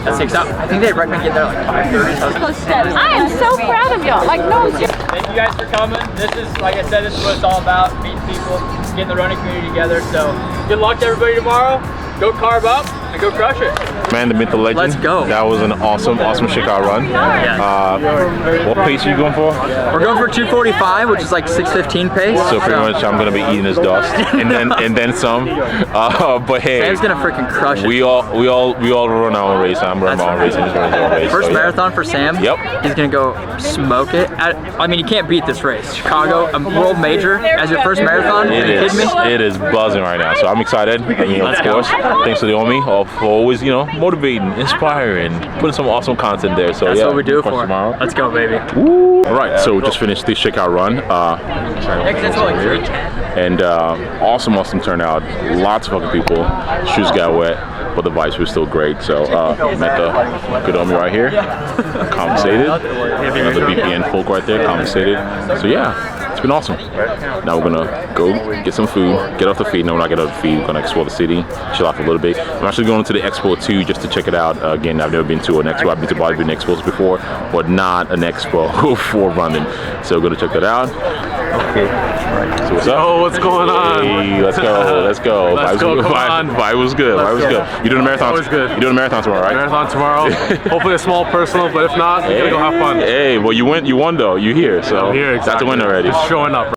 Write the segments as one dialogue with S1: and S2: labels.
S1: That sticks out. I think they recommend getting there like 5:30.
S2: I am so proud of y'all. Like, no,
S1: Thank you guys for coming. This is, like I said, this is what it's all about. Meeting people, getting the running community together. So good luck to everybody tomorrow. Go carb up and go crush it.
S3: Man, the myth, the legend.
S1: Let's go.
S3: That was an awesome Chicago run.
S1: Yes.
S3: What pace are you going for?
S1: We're going for 2:45, which is like 6:15 pace.
S3: So pretty much I'm gonna be eating this dust and then some. But hey,
S1: Sam's gonna freaking crush it.
S3: we all run our own race. I'm running my own race and he's running his own race.
S1: First
S3: so,
S1: marathon for Sam.
S3: Yep.
S1: He's gonna go smoke it. I mean, you can't beat this race. Chicago, a world major as your first marathon.
S3: It
S1: Are you
S3: is.
S1: kidding me?
S3: It is buzzing right now. So I'm excited. And, of course, thanks to the Omi for always, motivating, inspiring, putting some awesome content there. So
S1: That's
S3: yeah,
S1: what we do it for.
S3: tomorrow.
S1: Let's go, baby.
S3: Woo. All right, so we just finished the Chicago run. And awesome turnout. Lots of fucking people. Shoes got wet, but the vibes were still great. So met the good Omi right here. Compensated. Another BPN folk right there. Compensated. So yeah. It's been awesome. Now we're gonna go get some food, get off the feed. No, we're not getting off the feed. We're gonna explore the city, chill out for a little bit. I'm actually going to the Expo too, just to check it out. Again, I've never been to an Expo. I've been to bodybuilding expos before, but not an Expo for running. So we're gonna check that out. Okay. Right. So what's up?
S4: Oh, what's going on?
S3: Hey, let's go. Let's go. Vibe was good. Vibe was good. You're doing a marathon.
S4: Always good.
S3: You're doing a marathon tomorrow, right?
S4: Marathon tomorrow. Hopefully a small personal, but if not, we're gonna go have fun.
S3: Hey, well you won though. You're here, so
S4: I'm here, exactly.
S3: That's a win already.
S4: Just showing up.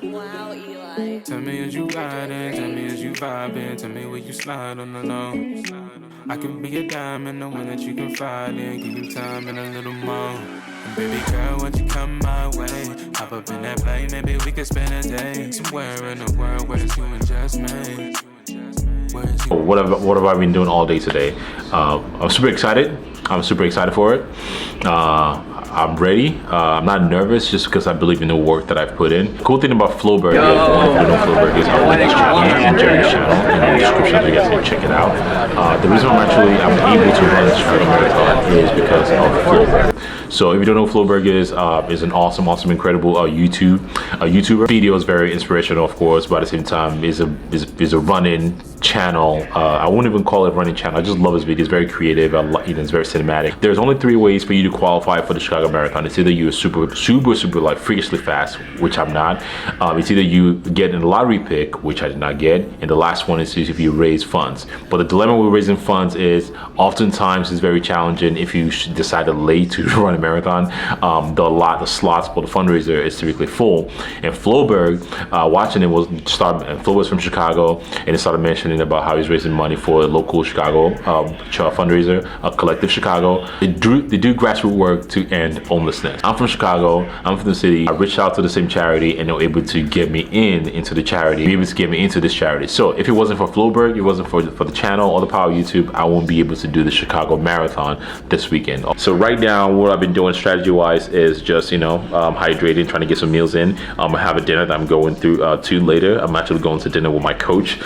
S5: Wow, Eli. Tell me as you riding, tell me as you vibing, tell me where you slide on the low. I can be a diamond, the one that you can find in, give you time and a little more. And baby girl, won't you come my way? Hop up in that plane, maybe we could spend a day somewhere in the world where it's you and just me.
S3: What have I been doing all day today? I'm super excited. I'm super excited for it. I'm ready. I'm not nervous just because I believe in the work that I've put in. Cool thing about Flowberg, if you don't know Flowberg, is I'll link in Jerry's channel in the description so you guys can check it out. The reason I'm able to run this Chicago Marathon is because of Flowberg. So if you don't know who Flowberg is an awesome, incredible YouTuber. Video is very inspirational, of course, but at the same time is a running channel. I won't even call it a running channel. I just love his videos. Very creative. It's very cinematic. There's only 3 ways for you to qualify for the Chicago Marathon. It's either you're super like freakishly fast, which I'm not. It's either you get in a lottery pick, which I did not get, and the last one is if you raise funds. But the dilemma with raising funds is oftentimes it's very challenging if you decided late to run a marathon. The slots for the fundraiser is typically full. And Flowberg, watching it Flowberg's from Chicago, and he started mentioning about how he's raising money for a local Chicago fundraiser, Collective Chicago. They do grassroots work to end homelessness. I'm from Chicago. I'm from the city. I reached out to the same charity, and they were able to get me into the charity. Be able to get me into this charity. So if it wasn't for Flowberg, it wasn't for the channel or the power of YouTube, I won't be able to do the Chicago Marathon this weekend. So right now, what I've been doing strategy-wise is just hydrating, trying to get some meals in. I have a dinner that I'm going through to later. I'm actually going to dinner with my coach,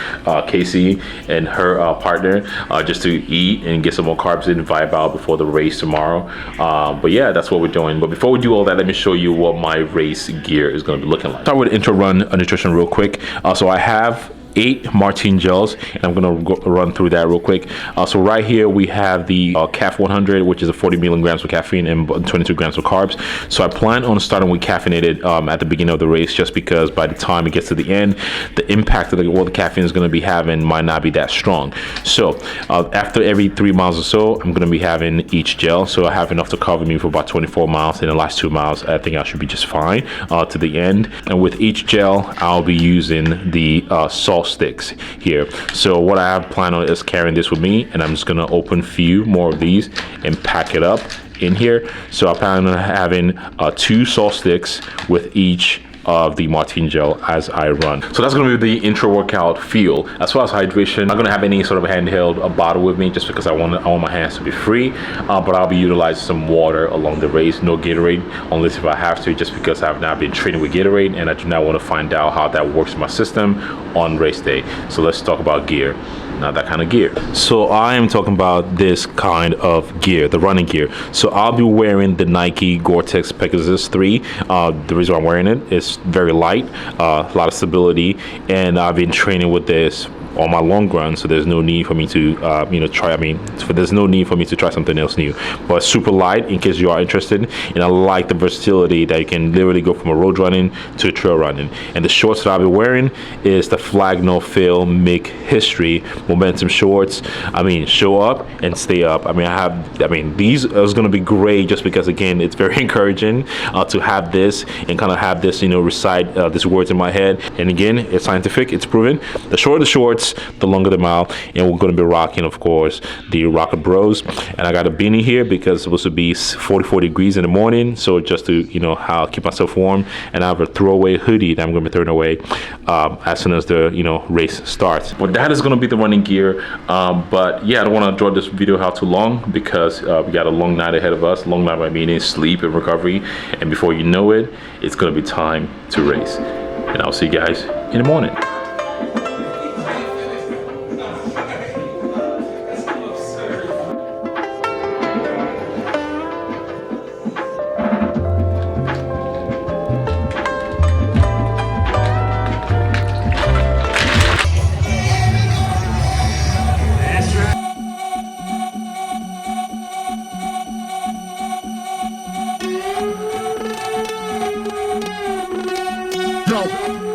S3: Casey, and her partner, just to eat and get some more carbs in, vibe out before the race tomorrow. But yeah, that's what we're doing. But before we do all that, let me show you what my race gear is going to be looking like. Start with intro run nutrition real quick. So I have 8 Martine gels, and I'm gonna run through that real quick. So right here we have the CAF 100, which is a 40 milligrams of caffeine and 22 grams of carbs. So I plan on starting with caffeinated at the beginning of the race, just because by the time it gets to the end, the impact of what the caffeine is going to be having might not be that strong. So after every 3 miles or so, I'm going to be having each gel. So I have enough to cover me for about 24 miles. In the last 2 miles, I think I should be just fine to the end. And with each gel, I'll be using the salt sticks here. So what I have planned on is carrying this with me, and I'm just going to open a few more of these and pack it up in here. So I plan on having 2 salt sticks with each of the Martine gel as I run. So that's going to be the intro workout feel. As far as hydration, I'm not going to have any sort of handheld bottle with me, just because I want my hands to be free, but I'll be utilizing some water along the race. No Gatorade unless if I have to, just because I've not been training with Gatorade, and I do not want to find out how that works in my system on race day. So let's talk about gear. not that kind of gear. So I am talking about this kind of gear, the running gear. So I'll be wearing the Nike Gore-Tex Pegasus 3. The reason I'm wearing it is very light, a lot of stability, and I've been training with this on my long run, so there's no need for me to there's no need for me to try something else new. But super light in case you are interested, and I like the versatility that you can literally go from a road running to trail running. And the shorts that I'll be wearing is the Flag No Fail Make History Momentum shorts. I mean, show up and stay up. These are going to be great just because, again, it's very encouraging to have this and kind of have this, recite these words in my head. And again, it's scientific, it's proven. The shorter the shorts, the longer the mile. And we're going to be rocking, of course, the Rocket Bros. And I got a beanie here because it's supposed to be 44 degrees in the morning, so just to how keep myself warm. And I have a throwaway hoodie that I'm going to be throwing away as soon as the race starts. But that is going to be the running gear. But yeah, I don't want to draw this video out too long because we got a long night ahead of us. Long night by meaning sleep and recovery, and before you know it, it's going to be time to race. And I'll see you guys in the morning.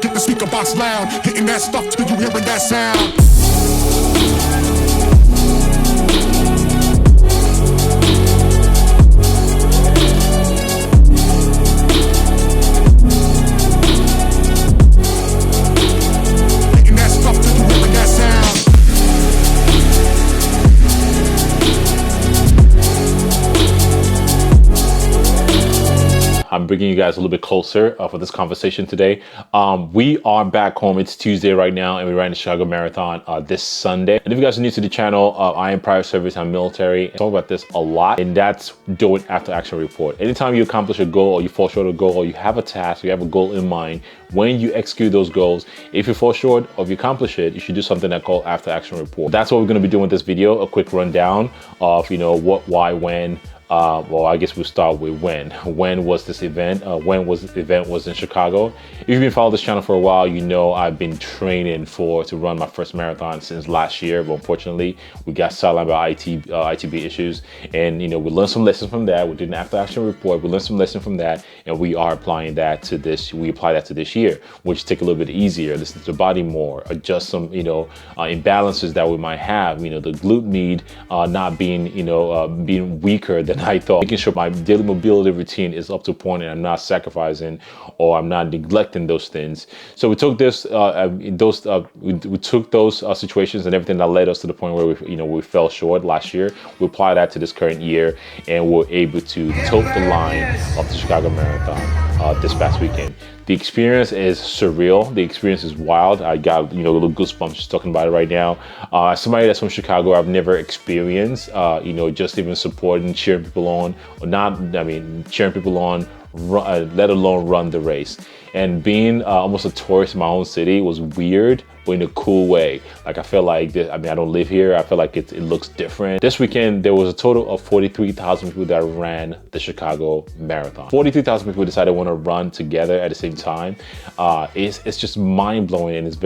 S6: Get the speaker box loud, hitting that stuff till you hearing that sound. Hitting that stuff till you hearing that sound.
S3: I'm bringing you guys a little bit closer for this conversation today. We are back home. It's Tuesday right now, and we ran the Chicago Marathon this Sunday. And if you guys are new to the channel, I am private service, I'm military. I talk about this a lot, and that's doing after action report. Anytime you accomplish a goal or you fall short of a goal or you have a task, you have a goal in mind, when you execute those goals, if you fall short or if you accomplish it, you should do something that called after action report. That's what we're going to be doing with this video, a quick rundown of what, why, when. Well, I guess we'll start with when. When was this event? When was this event was in Chicago? If you've been following this channel for a while, you know I've been training to run my first marathon since last year, but unfortunately we got sidelined by ITB issues, and we learned some lessons from that. We did an after action report. We learned some lessons from that, and we are applying that to this. We apply that to this year, which take a little bit easier, listen to the body more, adjust some imbalances that we might have. The glute med not being being weaker than I thought, making sure my daily mobility routine is up to point and I'm not sacrificing or I'm not neglecting those things. So we took this, we took those situations and everything that led us to the point where we fell short last year. We applied that to this current year, and we're able to tote the line of the Chicago Marathon this past weekend. The experience is surreal. The experience is wild. I got little goosebumps just talking about it right now. As somebody that's from Chicago, I've never experienced just even supporting, cheering people on, cheering people on, let alone run the race. And being almost a tourist in my own city was weird, but in a cool way. Like, I feel like I don't live here. I feel like it looks different. This weekend, there was a total of 43,000 people that ran the Chicago Marathon. 43,000 people decided to want to run together at the same time. It's just mind blowing, and it's a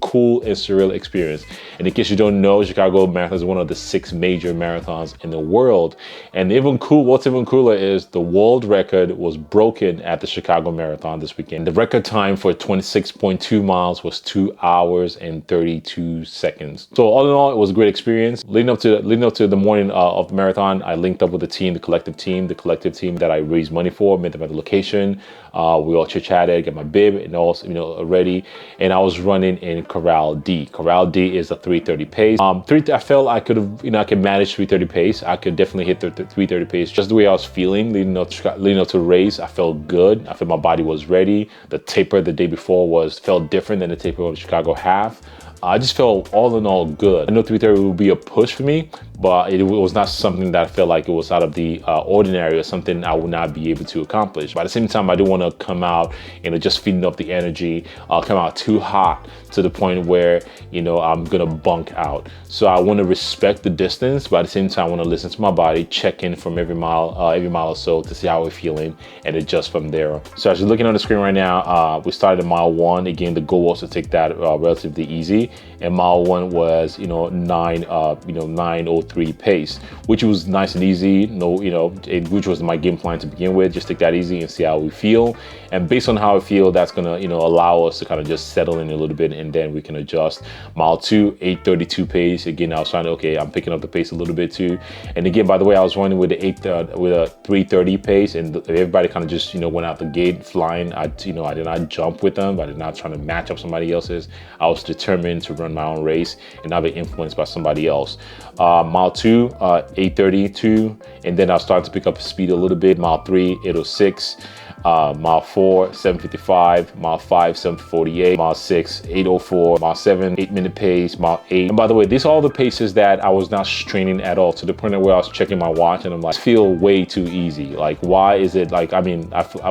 S3: cool and surreal experience. And in case you don't know, Chicago Marathon is one of the 6 major marathons in the world. And what's even cooler is the world record was broken at the Chicago Marathon this weekend. The record time for 26.2 miles was 2 hours and 32 seconds. So all in all, it was a great experience. Leading up to the morning of the marathon, I linked up with the collective team that I raised money for, met them at the location. We all chit-chatted, got my bib and also ready, and I was running in Corral D. Corral D is a 3:30 pace. I felt I could have, I could manage 3:30 pace. I could definitely hit the 3:30 pace. Just the way I was feeling leading up to the race, I felt good. I felt my body was ready. The taper the day before felt different than the taper of the Chicago half. I just felt all in all good. I know 3:30 will be a push for me, but it was not something that I felt like it was out of the ordinary or something I would not be able to accomplish. But at the same time, I don't want to come out, just feeding up the energy, come out too hot to the point where, I'm gonna bunk out. So I want to respect the distance, but at the same time, I want to listen to my body, check in from every mile or so to see how we're feeling and adjust from there. So as you're looking on the screen right now, we started at mile 1. Again, the goal was to take that relatively easy. And mile 1 was, 9:03 pace, which was nice and easy. Which was my game plan to begin with. Just take that easy and see how we feel. And based on how I feel, that's gonna, allow us to kind of just settle in a little bit, and then we can adjust. Mile 2, 8:32 pace. Again, I was trying to, I'm picking up the pace a little bit too. And again, by the way, I was running with a 3:30 pace, and everybody kind of just, went out the gate flying. I did not jump with them. I did not try to match up somebody else's. I was determined to run my own race and not be influenced by somebody else. Mile 2, 8:32, and then I started to pick up speed a little bit. Mile 3, 8:06. Mile 4, 7:55. Mile 5, 7:48. Mile 6, 8:04. Mile 7, 8-minute pace. Mile 8. And by the way, these are all the paces that I was not straining at all, to the point where I was checking my watch and I'm like, I feel way too easy. Like, why is it like, I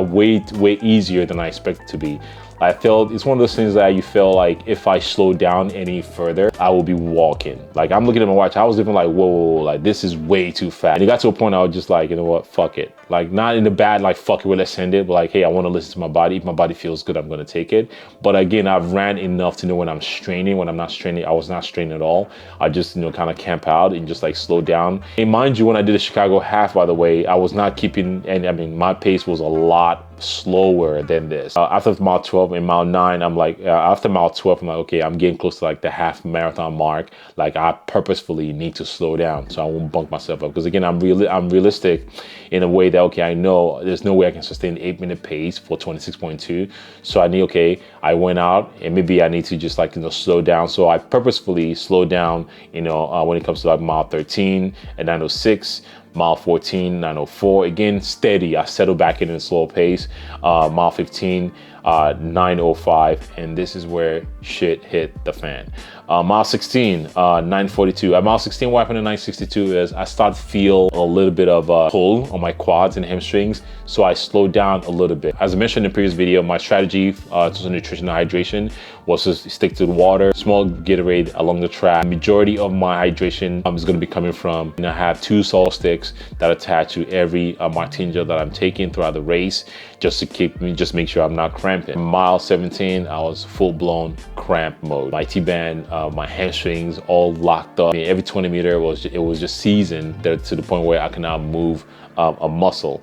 S3: way easier than I expect it to be. I felt it's one of those things that you feel like if I slow down any further, I will be walking. Like, I'm looking at my watch, I was even like, whoa, like this is way too fast. And it got to a point I was just like, you know what, fuck it. Like, not in the bad, like, fuck it, well, let's end it. But like, hey, I want to listen to my body. If my body feels good, I'm going to take it. But again, I've ran enough to know when I'm straining. When I'm not straining, I was not straining at all. I just, kind of camp out and just like slow down. And mind you, when I did the Chicago half, by the way, I was not keeping, and my pace was a lot slower than this. After mile 12 and mile 9, I'm like, after mile 12, I'm like, okay, I'm getting close to like the half marathon mark. Like, I purposefully need to slow down so I won't bunk myself up. Because again, I'm realistic in a way that, okay, I know there's no way I can sustain 8-minute pace for 26.2. So I need, I went out and maybe I need to just like, slow down. So I purposefully slowed down, when it comes to like mile 13 at 9:06. Mile 14, 9:04. Again, steady. I settled back in a slow pace. Mile 15, 9:05. And this is where shit hit the fan. Mile 16, 9:42. At mile 16, what happened in 9:62 is I started to feel a little bit of a pull on my quads and hamstrings. So I slowed down a little bit. As I mentioned in the previous video, my strategy to nutrition and hydration was to stick to the water, small Gatorade along the track. Majority of my hydration is going to be coming from, I have 2 salt sticks that attach to every martini that I'm taking throughout the race, just to make sure I'm not cramping. Mile 17, I was full blown cramp mode. My T-band, my hamstrings all locked up. Every 20 meter it was just seasoned to the point where I cannot move a muscle.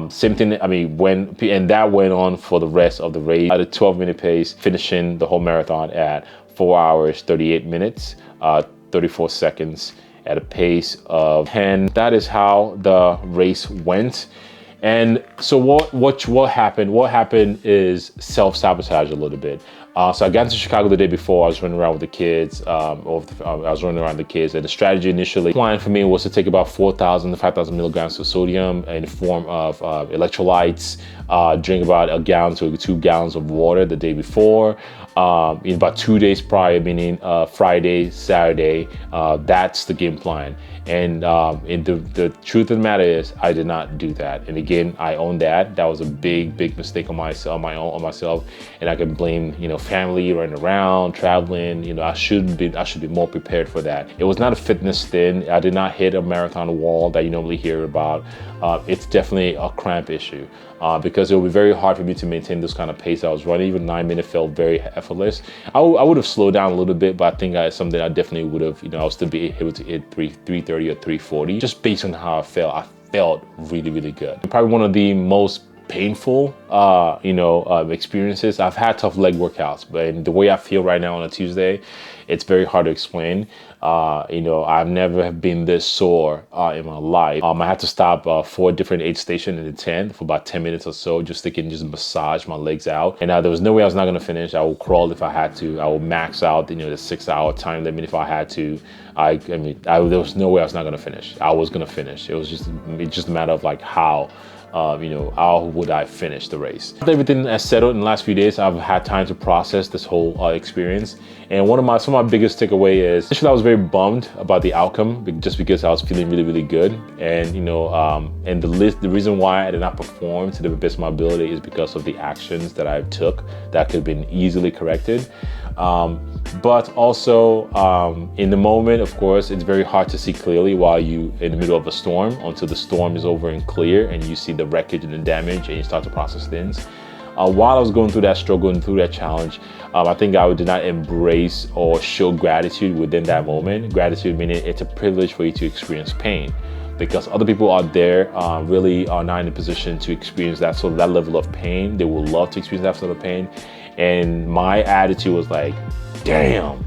S3: Same thing, and that went on for the rest of the race at a 12-minute pace, finishing the whole marathon at 4 hours, 38 minutes, 34 seconds at a pace of 10. That is how the race went. And so what happened? What happened is self-sabotage a little bit. So I got into Chicago the day before. I was running around with the kids. I was running around the kids, and the strategy initially plan for me was to take about 4,000 to 5,000 milligrams of sodium in the form of electrolytes, drink about 1 gallon to 2 gallons of water the day before. In about 2 days prior, meaning Friday, Saturday, that's the game plan. And the truth of the matter is, I did not do that. And again, I own that. That was a big mistake on myself, and I can blame family, running around, traveling. I should be more prepared for that. It was not a fitness thing. I did not hit a marathon wall that you normally hear about. It's definitely a cramp issue. Because it would be very hard for me to maintain this kind of pace I was running. Even 9 minutes felt very effortless. I would have slowed down a little bit, but I think it's something I definitely would have, I would still be able to hit 3:30 or 3:40, just based on how I felt. I felt really good. Probably one of the most painful, experiences. I've had tough leg workouts, but the way I feel right now on a Tuesday, it's very hard to explain. I've never been this sore in my life. I had to stop 4 different aid stations in the tent for about 10 minutes or so, just to just massage my legs out. And there was no way I was not going to finish. I will crawl if I had to. I will max out, the 6-hour time limit if I had to. There was no way I was not going to finish. I was going to finish. It's just a matter of like how you know, how would I finish the race. After everything has settled in the last few days, I've had time to process this whole experience. And some of my biggest takeaway is, initially I was very bummed about the outcome, just because I was feeling really, really good. And, you know, and the reason why I did not perform to the best of my ability is because of the actions that I took that could have been easily corrected. But also in the moment, of course, it's very hard to see clearly while you in the middle of a storm, until the storm is over and clear and you see the wreckage and the damage and you start to process things. While I was going through that struggle and through that challenge, I think I did not embrace or show gratitude within that moment. Gratitude meaning it's a privilege for you to experience pain, because other people out there really are not in a position to experience that level of pain. They would love to experience that sort of pain. And my attitude was like, damn,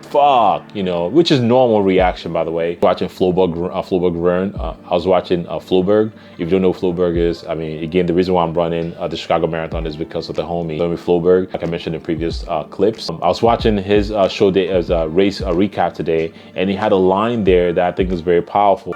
S3: fuck, you know, which is normal reaction, by the way. Watching Floberg run, I was watching Floberg. If you don't know who Floberg is, I mean, again, the reason why I'm running the Chicago Marathon is because of the homie, Floberg, like I mentioned in previous clips. I was watching his show day as a race recap today, and he had a line there that I think was very powerful.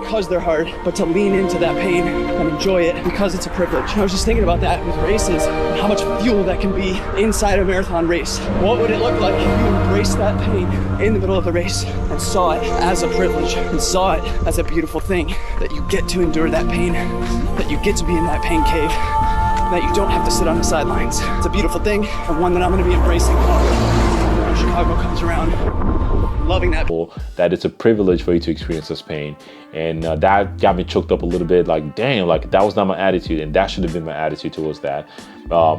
S7: Because they're hard, but to lean into that pain and enjoy it because it's a privilege. I was just thinking about that with races and how much fuel that can be inside a marathon race. What would it look like if you embraced that pain in the middle of the race and saw it as a privilege and saw it as a beautiful thing, that you get to endure that pain, that you get to be in that pain cave, that you don't have to sit on the sidelines. It's a beautiful thing, and one that I'm going to be embracing when Chicago comes around. Loving that it's a privilege for you to experience this pain. And that got me choked up a little bit, like, damn, like that was not my attitude, and that should have been my attitude towards that.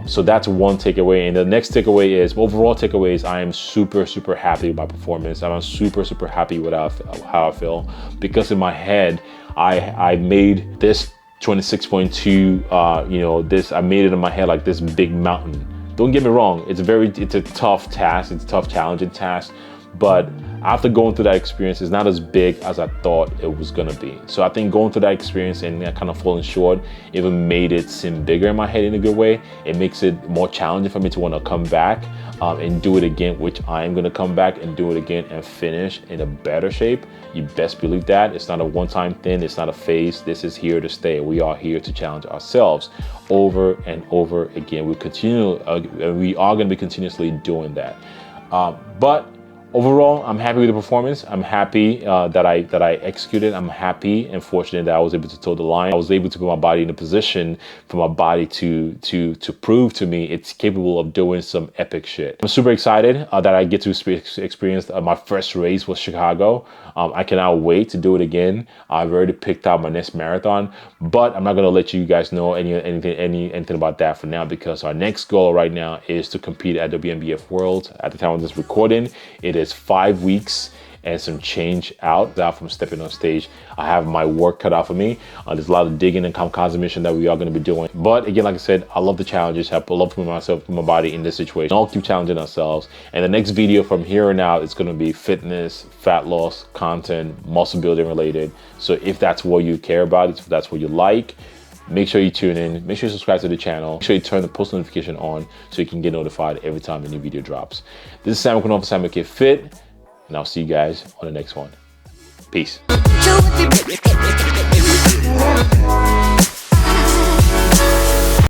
S7: So that's one takeaway. And the next takeaway is, overall takeaway is, I am super, super happy with my performance. I'm super, super happy with how I feel, because in my head, I made this 26.2, you know, I made it in my head like this big mountain. Don't get me wrong, it's a tough task, it's a tough, challenging task, but after going through that experience, it's not as big as I thought it was gonna be. So I think going through that experience and kind of falling short even made it seem bigger in my head in a good way. It makes it more challenging for me to want to come back and do it again, which I am gonna come back and do it again and finish in a better shape. You best believe that. It's not a one-time thing, it's not a phase. This is here to stay. We are here to challenge ourselves over and over again. We are gonna be continuously doing that. But overall, I'm happy with the performance. I'm happy that I executed. I'm happy and fortunate that I was able to toe the line. I was able to put my body in a position for my body to prove to me it's capable of doing some epic shit. I'm super excited that I get to experience my first race with Chicago. I cannot wait to do it again. I've already picked out my next marathon, but I'm not gonna let you guys know anything about that for now, because our next goal right now is to compete at WNBF Worlds. At the time of this recording, it is 5 weeks and some change out from stepping on stage. I have my work cut out for me. There's a lot of digging and composition mission that we are going to be doing. But again, like I said, I love the challenges. I love putting myself, my body in this situation. I'll keep challenging ourselves. And the next video from here on out is going to be fitness, fat loss, content, muscle building related. So if that's what you care about, if that's what you like, make sure you tune in, make sure you subscribe to the channel, make sure you turn the post notification on so you can get notified every time a new video drops. This is Samuel Knopf, Samuel Get Fit, and I'll see you guys on the next one. Peace.